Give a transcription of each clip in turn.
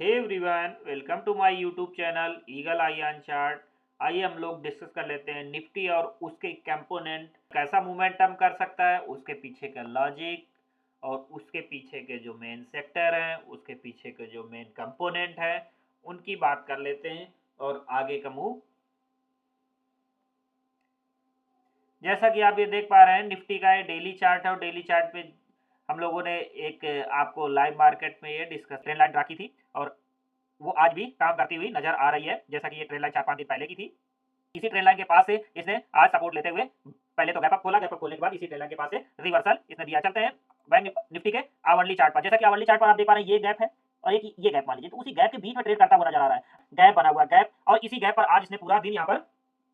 Hey everyone, welcome to my YouTube channel eagle eye on chart. आइए हम लोग discuss कर लेते हैं निफ्टी और उसके कंपोनेंट, कैसा मोमेंटम कर सकता है, उसके पीछे का लॉजिक और उसके पीछे के जो मेन सेक्टर हैं, उसके पीछे के जो मेन कंपोनेंट है, उनकी बात कर लेते हैं और आगे का मूव। जैसा कि आप ये देख पा रहे हैं, निफ्टी का ये डेली चार्ट है और डेली चार्ट पे हम लोगों ने एक आपको लाइव मार्केट में ये डिस्कस ट्रेंड लाइन रखी थी और वो आज भी काम करती हुई नजर आ रही है। जैसा कि ये ट्रेंड लाइन 4-5 दिन पहले की थी। इसी ट्रेंड लाइन के पास से इसने आज सपोर्ट लेते हुए पहले तो गैप अप खोला, गैप अप खोलने के बाद इसी ट्रेंड लाइन के पास से रिवर्सल इसने दिया। चलते हैं बैंक निफ्टी के आवरली चार्ट पर। जैसा कि आवरली चार्ट पर आप देख पा रहे हैं, ये गैप है और एक ये गैप मान लीजिए, तो उसी गैप के बीच में ट्रेड करता हुआ नजर आ रहा है। गैप बना हुआ गैप, और इसी गैप पर आज इसने पूरा दिन यहाँ पर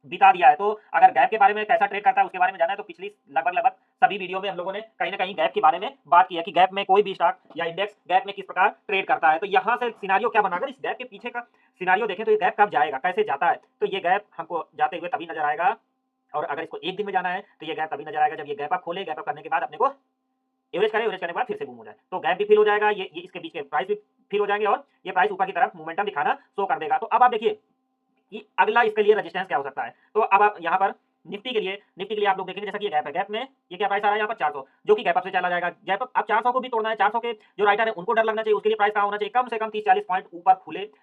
बिता दिया है। तो अगर गैप के बारे में कैसा ट्रेड करता है उसके बारे में जानना है तो पिछली लगभग सभी वीडियो में हम लोगों ने कहीं ना कहीं गैप के बारे में बात की है कि गैप में कोई भी स्टॉक या इंडेक्स गैप में किस प्रकार ट्रेड करता है। तो यहाँ से सिनारियो क्या बना, अगर इस गैप के पीछे का सिनारियो देखें तो ये गैप कब जाएगा, कैसे जाता है, तो ये गैप हमको जाते हुए तभी नजर आएगा। और अगर इसको एक दिन में जाना है तो ये गैप तभी नजर आएगा जब ये गैप आप खोले, गैप अप करने के बाद अपने को एवरेज करे, एवरेज करने के बाद फिर से बूम हो जाए, तो गैप भी फिल हो जाएगा, ये इसके बीच के प्राइस भी फिल हो जाएंगे और ये प्राइस ऊपर की तरफ मोमेंटम दिखाना शो कर देगा। तो अब आप देखिए कि अगला इसके लिए रेजिस्टेंस क्या हो सकता है। तो अब आप यहाँ पर निफ्टी के लिए आप लोग देखेंगे, जैसा कि ये गैप है, गैप में ये क्या प्राइस आ रहा है यहाँ पर 400, जो कि गैप अप से चला जाएगा। गैप अप अब 400 को भी तोड़ना है, 400 के जो राइटर है उनको डर लगना चाहिए, उसके लिए प्राइस कहाँ होना चाहिए, कम से कम 30-40 पॉइंट ऊपर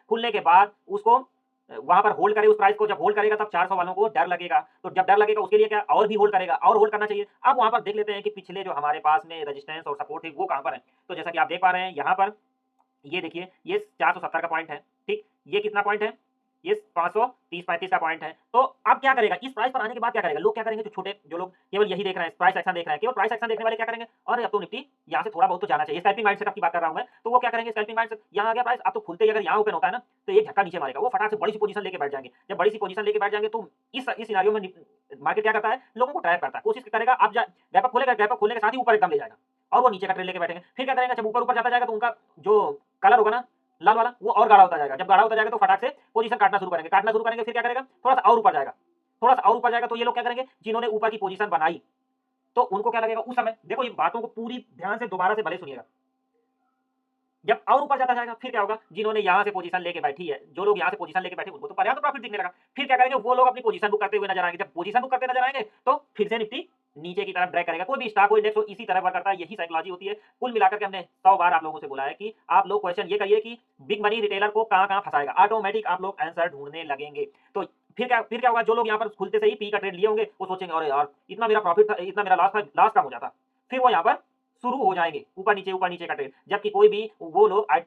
खुलने के बाद उसको वहां पर होल्ड करे। उस प्राइस को जब होल्ड करेगा तब 400 वालों को डर लगेगा, तो जब डर लगेगा उसके लिए क्या और भी होल्ड करेगा, और होल्ड करना चाहिए। अब वहां पर देख लेते हैं कि पिछले जो हमारे पास में रेजिस्टेंस और सपोर्ट है वो कहां पर है। तो जैसा कि आप देख पा रहे हैं यहाँ पर, ये देखिए, ये 470 का पॉइंट है, ठीक, ये कितना पॉइंट है, ये 530-35 का पॉइंट है। तो अब क्या करेगा, इस प्राइस पर आने के बाद क्या करेगा, लोग क्या करेंगे, जो छोटे जो लोग केवल यही देख रहे हैं, प्राइस एक्शन देख रहे हैं, केवल प्राइस एक्शन देखने वाले क्या करेंगे, और अब तो निफ्टी यहाँ से थोड़ा बहुत तो जाना चाहिए, स्कैल्पिंग माइंड सेटअप की बात कर रहा हूं मैं। तो वो क्या करेंगे, स्कैल्पिंग माइंड सेट, यहाँ आ गया प्राइस, अब तो खुलते ही अगर यहाँ ओपन होता है ना तो एक झटका नीचे मारेगा, वो फटाक से बड़ी सी पोजीशन लेके बैठ जाएंगे। जब बड़ी सी पोजीशन लेके बैठ जाएंगे तो इस सिनारियो में मार्केट क्या करता है, लोगों को ट्रैप करता है, कोशिश करेगा आप गैप अप खोलेगा, गैप अप खोलने के साथ ही ऊपर एकदम ले जाएगा और वो नीचे का ट्रेड लेके बैठेंगे। फिर क्या करेंगे, जब ऊपर ऊपर जाता जाएगा तो उनका जो कलर होगा ना लाल वाला, वो और गाढ़ा होता जाएगा। जब गाढ़ा होता जाएगा तो फटाक से पोजीशन काटना शुरू करेंगे। फिर क्या करेगा, थोड़ा सा और ऊपर जाएगा, थोड़ा सा और ऊपर जाएगा, तो ये लोग क्या करेंगे, जिन्होंने ऊपर की पोजीशन बनाई तो उनको क्या लगेगा उस समय, देखो ये बातों को पूरी ध्यान से दोबारा से भले सुनिएगा। जब और ऊपर जाता जाएगा फिर क्या होगा, जिन्होंने यहाँ से पोजीशन लेके बैठी है, जो लोग यहाँ से पोजीशन लेके बैठे उनको तो पर्याप्त प्रॉफिट दिखने लगा। फिर क्या करेंगे, वो लोग अपनी पोजीशन बुक करते हुए नजर आएंगे। जब पोजीशन बुक करते नजर आएंगे तो फिर से निफ्टी नीचे की तरफ ड्रैग करेगा। कोई भी स्टॉक हो, इंडेक्स हो, इसी तरह वर्क करता है, यही साइकोलॉजी होती है। कुल मिलाकर के हमने 100 बार आप लोगों से बोला है कि आप लोग क्वेश्चन ये करिए कि बिग मनी रिटेलर को कहाँ कहाँ फंसाएगा, ऑटोमेटिक आप लोग आंसर ढूंढने लगेंगे। तो फिर क्या होगा, जो लोग यहाँ पर खुलते से ही पी का ट्रेड लिए होंगे वो सोचेंगे अरे यार इतना मेरा प्रॉफिट था, इतना मेरा लॉस था, लॉस कम हो जाता, फिर वो यहाँ पर शुरू हो जाएंगे ऊपर नीचे का ट्रेड। जबकि कोई भी वो लोग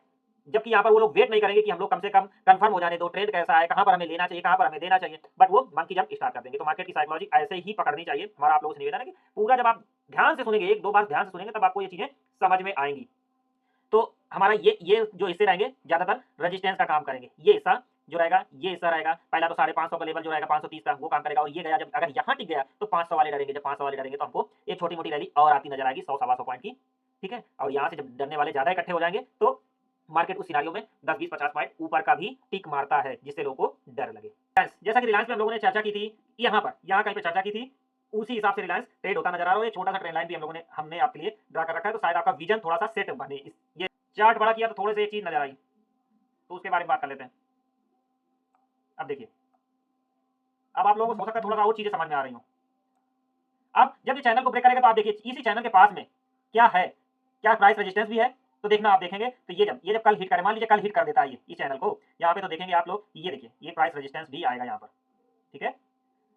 जबकि यहाँ पर वो लोग वेट नहीं करेंगे कि हम लोग कम से कम कंफर्म हो जाने दो, ट्रेंड कैसा है, कहाँ पर हमें लेना चाहिए, कहाँ पर हमें देना चाहिए, बट वो मंकी जंप स्टार्ट कर देंगे। तो मार्केट की साइकोलॉजी ऐसे ही पकड़नी चाहिए। हमारा आप लोगों से निवेदन है कि पूरा जब आप ध्यान से सुनेंगे, 1-2 बार ध्यान से सुनेंगे, तब आपको ये चीजें समझ में आएंगी। तो हमारा ये जो हिस्से रहेंगे ज्यादातर रेजिस्टेंस का काम करेंगे। ये हिस्सा जो रहेगा, ये हिस्सा रहेगा पहला तो 550 का लेवल जो रहेगा 530 का, वो काम करेगा। और ये गया, जब अगर यहाँ टिक गया तो 500 वाले डरेंगे। जब 500 वाले डरेंगे तो हमको एक छोटी मोटी रैली और आती नजर आएगी, 100-125 पॉइंट की, ठीक है। और यहाँ से जब डरने वाले ज्यादा इकट्ठे हो जाएंगे तो मार्केट उस सिनारियो में 10-20-50 पॉइंट ऊपर का भी टिक मारता है, जिससे लोगों को डर लगे। जैसा कि रिलायंस में हम लोगों ने चर्चा की थी, यहाँ कहीं पे चर्चा की थी, उसी हिसाब से रिलायंस ट्रेड होता नजर आ रहा है। और ये छोटा सा ट्रेंड लाइन भी हमने आपके लिए ड्रा कर रखा है, तो शायद आपका विजन थोड़ा सा सेट बने। ये चार्ट बड़ा किया तो थोड़े से एक चीज नजर आई, तो उसके बारे में बात कर लेते हैं। अब देखिए, अब आप लोगों को हो सकता है थोड़ा सा और चीजें समझ में आ रही हो। अब जब ये चैनल को ब्रेक करेगा तो आप देखिए इसी चैनल के पास में क्या है, क्या प्राइस रेजिस्टेंस भी है। तो देखना, आप देखेंगे तो ये जब कल हिट करे, मान लीजिए कल हिट कर देता है ये इस चैनल को, यहाँ पे तो देखेंगे आप लोग, ये देखिए ये प्राइस रेजिस्टेंस भी आएगा यहाँ पर, ठीक है।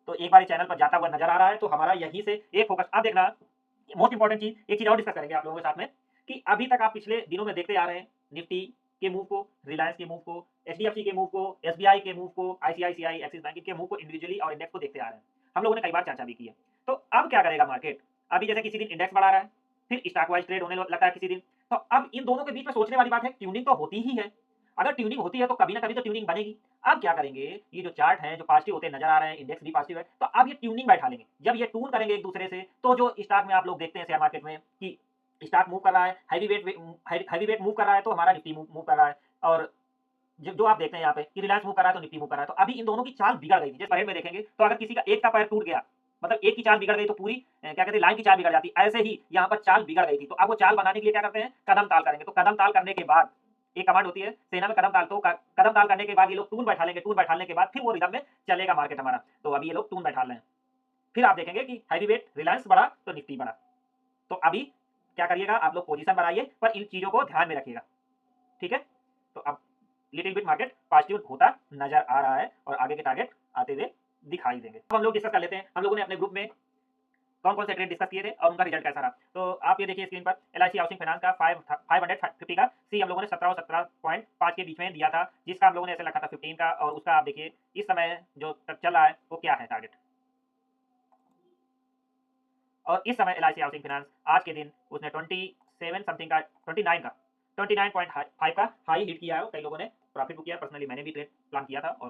तो एक बार चैनल पर जाता हुआ नजर आ रहा है, तो हमारा यहीं से एक फोकस। अब देखना, मोस्ट इंपॉर्टेंट चीज, एक चीज और डिस्कस करेंगे आप लोगों के साथ में, कि अभी तक आप पिछले दिनों में देखते आ रहे हैं निफ्टी के मूव को, रिलायंस के मूव को, एचडीएफसी के मूव को, एसबीआई के मूव को, आईसीआईसीआई, एक्सिस बैंक के मूव को इंडिविजुअली और इंडेक्स को देखते आ रहे हैं। हम लोगों ने कई बार चर्चा भी की है। तो अब क्या करेगा मार्केट, अभी जैसे किसी दिन इंडेक्स बढ़ा रहा है, फिर स्टॉक वाइज ट्रेड होने लगता है किसी दिन, तो अब इन दोनों के बीच में सोचने वाली बात है, ट्यूनिंग तो होती ही है। अगर ट्यूनिंग होती है तो कभी ना कभी तो ट्यूनिंग बनेगी। अब क्या करेंगे, ये जो चार्ट है जो पॉजिटिव होते नजर आ रहे हैं, इंडेक्स भी पॉजिटिव है, तो अब ये ट्यूनिंग बैठा लेंगे। जब ये ट्यून करेंगे एक दूसरे से, तो जो स्टॉक में आप लोग देखते हैं शेयर मार्केट में कि स्टॉक मूव कर रहा है, हैवी वेट मूव कर रहा है, तो हमारा निफ्टी मूव कर रहा है। और जो आप देखते हैं यहाँ पे कि रिलायंस मूव कर रहा है तो निफ्टी मूव कर रहा है। तो अभी इन दोनों की चाल बिगड़ गई थी। जैसे पैर में देखेंगे तो अगर किसी का एक का पैर टूट गया, मतलब एक की चाल बिगड़ गई, तो पूरी क्या कहते हैं, लाइन की चाल बिगड़ जाती। ऐसे ही यहाँ पर चाल बिगड़ गई थी, तो अब वो चाल बनाने के लिए क्या करते हैं, कदम ताल करेंगे। तो कदम ताल करने के बाद एक कमांड होती है सेना में कदम डाल, तो कदम डाल करने के बाद ये लोग टून बैठा लेंगे, टून बैठाने के बाद फिर वो रिदम में चलेगा मार्केट हमारा। तो अभी ये लोग टून बैठा रहे हैं, फिर आप देखेंगे कि हैवी वेट रिलायंस बढ़ा तो निफ्टी बढ़ा। तो अभी क्या करिएगा, आप लोग पोजीशन बनाइए, पर इन चीजों को ध्यान में रखिएगा, ठीक है। तो अब लिटिल बिट मार्केट पॉजिटिव होता नजर आ रहा है और आगे के टारगेट आते हुए दिखाई देंगे। अब हम लोग डिस्कस कर लेते हैं, हम लोगों ने अपने ग्रुप में कौन कौन से ट्रेड डिस्कस किए थे और उनका रिजल्ट कैसा रहा। तो आप ये देखिए स्क्रीन पर एलआईसी हाउसिंग फाइनेंस का 550 का सी हम लोगों ने 17 और 17.5 के बीच में दिया था, जिसका हम लोगों ने ऐसे रखा था 15 का, और उसका आप देखिए इस समय जो तक चल रहा है वो क्या है टारगेट। और इस समय एलआईसी हाउसिंग फाइनेंस आज के दिन उसने 27 समथिंग का 29.5 का हाई हिट किया है। कई लोगों ने प्रॉफिट बुक किया, पर्सनली मैंने भी ट्रेड प्लान किया था और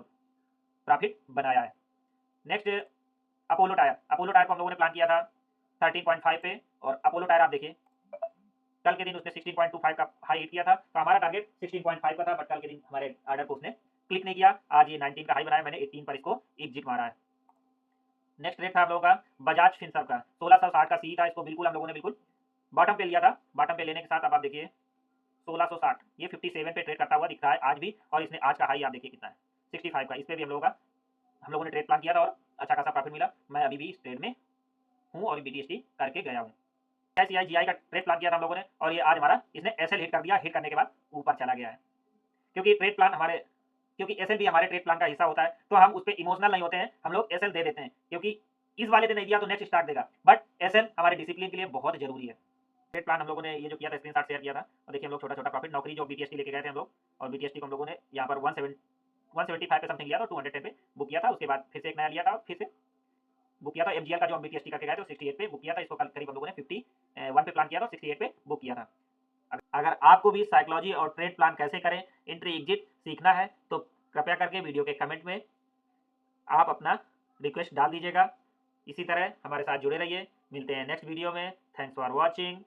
प्रॉफिट बनाया है। Next Apollo tyre, Apollo tyre को हम लोगों ने प्लान किया था 13.5 पे, और अपोलो टायर आप देखिए कल के दिन उसने 16.25 का हाई हिट किया था, तो हमारा टारगेट 16.5 का था, बट कल के दिन हमारे ऑर्डर को उसने क्लिक नहीं किया। आज ये 19 का हाई बनाया, मैंने 18 पर इसको एग्जिट मारा है। नेक्स्ट रेट था हम लोगों का बजाज फिनसर्व का 1660 का सी था, इसको बिल्कुल हम लोगों ने बिल्कुल बॉटम पे लिया था। बॉटम पे लेने के साथ अब आप देखिए 1660 ये 57 पे ट्रेड करता हुआ दिख रहा है आज भी, और इसने आज का हाई आप देखिए कितना है 65 का। इस पे भी हम लोगों ने ट्रेड प्लान किया था और अच्छा खासा प्रॉफिट मिला। मैं अभी भी इस ट्रेड में हूँ और बीटीएसटी करके गया हूँ। एससीआई जीआई का ट्रेड प्लान किया था हम लोगों ने, और ये आज हमारा इसने एसएल हिट कर दिया, हिट करने के बाद ऊपर चला गया है। क्योंकि ट्रेड प्लान हमारे क्योंकि एसएल भी हमारे ट्रेड प्लान का हिस्सा होता है, तो हम उस पर इमोशनल नहीं होते हैं, हम लोग एसएल दे देते हैं, क्योंकि इस वाले ने नहीं दिया तो नेक्स्ट स्टार्ट देगा, बट एसएल हमारे डिसिप्लिन के लिए बहुत जरूरी है। ट्रेड प्लान हम लोगों ने ये जो किया था स्क्रीनशॉट शेयर किया था, और देखिए हम लोग छोटा छोटा प्रॉफिट नौकरी जो बीटीएसटी लेके गए थे हम लोग, और बीटीएसटी को हम लोगों ने यहाँ पर 175 पे समथिंग लिया था, 210 पे बुक किया था। उसके बाद फिर से एक नया लिया था, फिर से बुक किया था। एमजीएल का जो हम बीटीएसटी करके गए थे 68 पे बुक किया था, इसको करीब हम लोगों ने 51 पे प्लान किया था, 68 पे बुक किया था। अगर आपको भी साइकोलॉजी और ट्रेड प्लान कैसे करें, एंट्री एग्जिट सीखना है, तो कृपया करके वीडियो के कमेंट में आप अपना रिक्वेस्ट डाल दीजिएगा। इसी तरह हमारे साथ जुड़े रहिए, मिलते हैं नेक्स्ट वीडियो में। Thanks for watching.